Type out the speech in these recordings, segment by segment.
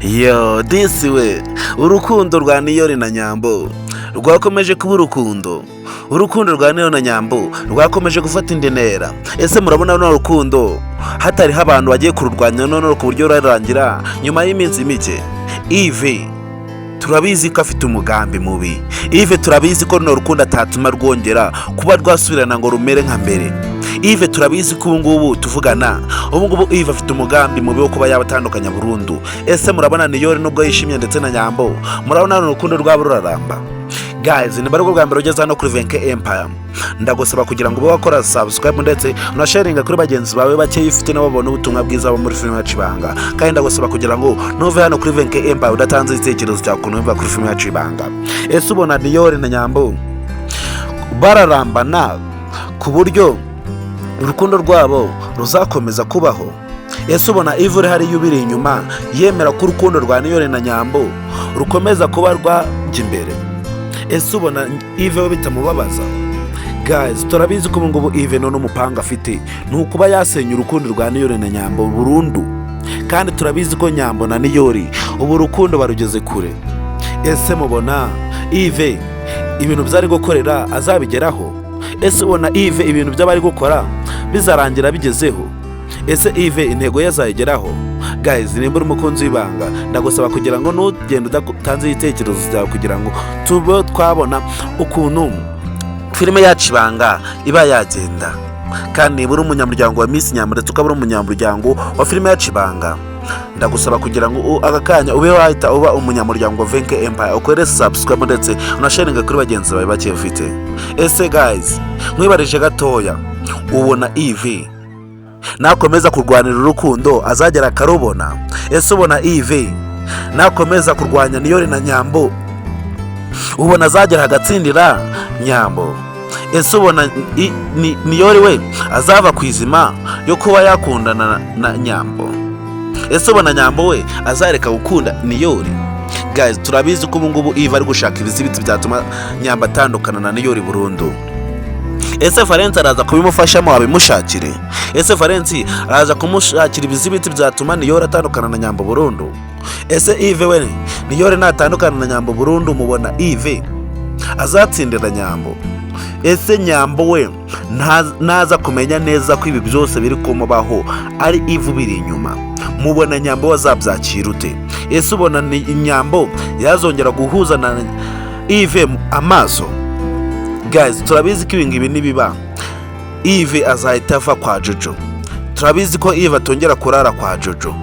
Yo, disi we, urukundo rwa Niyori na Nyambo rwakomeje kuba urukundo rwa Niyori na Nyambo rwakomeje gufata indi ntera. Ese murabona runo rukundo hatariho abantu bagiye kururwanya none ku buryo rurarangira nyuma y'iminsi mike? Ive turabizi ko afite umugambi mubi. Ive turabizi ko runo rukundo atatuma rwongera kuba rwasubirana ngo rumere nka mbere. Ive turabizi ko ubungubu tuvugana, ubungubu Ive afite umugambi mubi wo kuba yabatandukanya burundu. Ese murabona Niyori nubwo yishimye ndetse na Nyambo, murabona urukundo rwabo ruraramba? Guys, ni bari bwa mbere ugeze hano kuri Bongeye Empire, ndagusaba kugira ngo ube wakora subscribe ndetse unasharinga kuri bagenzi bawe bake ifite nabo babone ubutumwa bwiza muri filime yacu Ibanga. Kandi ndagusaba kugira ngo nuve hano kuri Bongeye Empire udatanze igitekerezo cyawe kunumva kuri filime yacu Ibanga. Ese ubona Niyori na Nyambo bararambana ku buryo urukundo rwabo ruzakomeza kubaho? Ese ubona Ive hari yubiri inyuma yemera ko urukundo rwa Niyori na Nyambo rukomeza kuba rwajya imbere? Ese ubona Ive bitamubabaza? Guys, turabizi ko ubungubu Ive none umupanga afite ni ukuba yasenya urukundo rwa Niyori na Nyambo burundu. Kandi turabizi ko Nyambo na Niyori ubu urukundo barugeze kure. Ese mubona Ive ibintu byari gukorera azabigeraho? Ese ubona Ive ibintu by'abari gukora bizarangira bigezeho? Ese Ive intego yazayigeraho? Guys, nimba uri umukunzi w'Ibanga, ndagusaba kugira ngo nugende udatanze igitekerezo cyawe kugira ngo tube twabona ukuntu filime yacu Ibanga iba yagenda. Kandi niba uri umunyamuryango wa missnyambo ndetse ukaba uri umunyamuryango wa filime yacu Ibanga, ndagusaba kugira ngo aka kanya ube wahita uba umunyamuryango wa Bongeye Empire, ukore subscribe ndetse unasharinga kuri bagenzi bawe bake ufite. Ese guys, mwibarije gatoya, ubona Ive nakomeza kurwanira urukundo azagera akarubona? Ese ubona Ive nakomeza kurwanya Niyori na Nyambo ubona azagera agatsindira Nyambo? Ese ubona Niyori we azava ku izima yo kuba yakundana na Nyambo? Ese ubona Nyambo we azareka gukunda Niyori? Guys, turabizi ko ubungubu Ive ari gushaka ibizibiti byatuma Nyambo atandukana na Niyori burundu. Ese Valence araza kubimufashamo abimushakire? Ese Valence araza kumushakira ibizibiti byatuma Niyori atandukana na Nyambo burundu? Ese Ive we Niyori natandukana na Nyambo burundu, mubona Ive azatsindira Nyambo? Ese Nyambo we naza kumenya neza ko ibi byose biri kumubaho ari Ive biri inyuma, mubona Nyambo wazabyakira ute? Ese ubona Nyambo yazongera guhuza na Ive amaso? Guys, turabizi ko ibingibi nibiba Ive azahita ava kwa Jojo. Turabizi ko Ive atongera kurara kwa Jojo.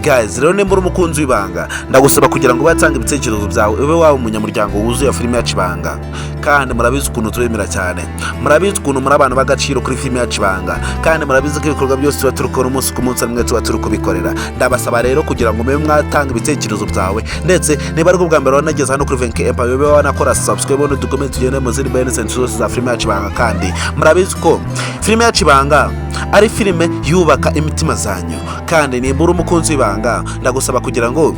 Guys, rero nimba uri umukunzi w'Ibanga, ndagusaba kugira ngo batange ibitekerezo byawe ube wawe umunyamuryango wuzuye filime yacu Ibanga. Kandi murabizi ukuntu turemera cyane, murabizi ukuntu muri abantu bagaciro kuri filime yacu Ibanga, kandi murabizi ko ibikorwa byose tuba turukora umunsi ku munsi rimwe tuba turi kubikorera. Ndabasaba rero kugira ngo mube mwatanga ibitekerezo byawe, ndetse niba ari bwa mbere wanageze hano kuri Bongeye Empire ube wanakora subscribe no dukomeze tugende mu zindi benefits zose za filime yacu Ibanga. Kandi murabizi ko filime yacu Ibanga ari filime yubaka imitima zanyu. Kandi nimba uri umukunzi w'Ibanga, ndagusaba kugira ngo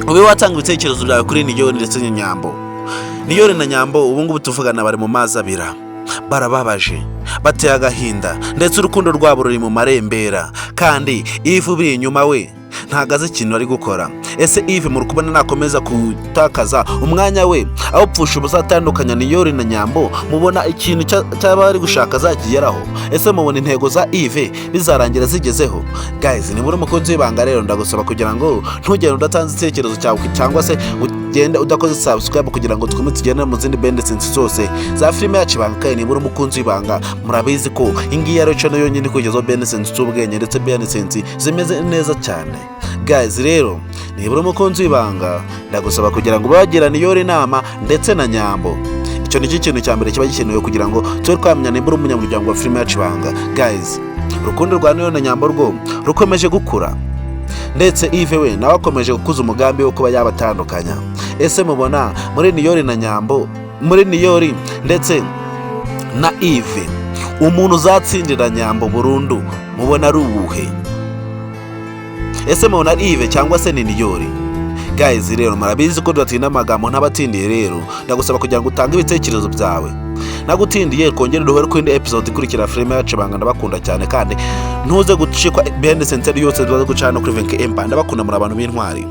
ube watanga ibitekerezo byawe kuri Niyori ndetse na Nyambo. Niyori na Nyambo ubungubu tuvugana bari mu mazi abira, barababaje, bateye agahinda, ndetse urukundo rwabo ruri mu marembera. Kandi Ive biri inyuma we ntago azi ikintu ari gukora. Ese Ive muri kubona nakomeza gutakaza umwanya we aho pfusha ubuzatandukanya Niyori na Nyambo, mubona ikintu cyaba ari gushaka azakigeraho? Ese mubona intego za Ive bizarangira zigezeho? Guys, niba uri umukunzi w'Ibanga rero, ndagusaba kugira ngo ntugende udatanze igitekerezo cyawe cyangwa se ugende udakoze subscribe kugira ngo twumve tugende mu zindi benefits zose za filime yacu Ibanga. Kandi niba uri umukunzi w'Ibanga, murabizi ko ingiyi ari cyo yonyine kugezaho benefits z'ubwenge ndetse benefits zimeze neza cyane. Guys, rero niba uri umukunzi w'Ibanga, ndagusaba kugira ngo bagira Niyori inama ndetse na Nyambo. Icyo ni cyo kintu cya mbere kiba gikenewe kugira ngo tube twamenya niba uri umunyamuryango wa filime yacu Ibanga. Guys, urukundo rwa Niyori na Nyambo rwo rukomeje gukura, ndetse Ive we nawe akomeje gukuza umugambi wo kuba yabatandukanya. Ese mubona muri Niyori na Nyambo, muri Niyori ndetse na Ive, umuntu uzatsindira Nyambo burundu mubona ari uwuhe? Ese mubona ari Ive cyangwa se ni Niyori? Guys, rero murabizi ko dutinda amagambo ntabatindiye. Rero ndagusaba kugira ngo utange ibitekerezo byawe. Nagutindiye kongera duhere ku indi episode ikurikira filime yacu Ibanga. Ndabakunda cyane, kandi ntuze gucikwa behind the scenes yose duza gucana kuri Bongeye Empire. Ndabakunda muri abantu b'intwari.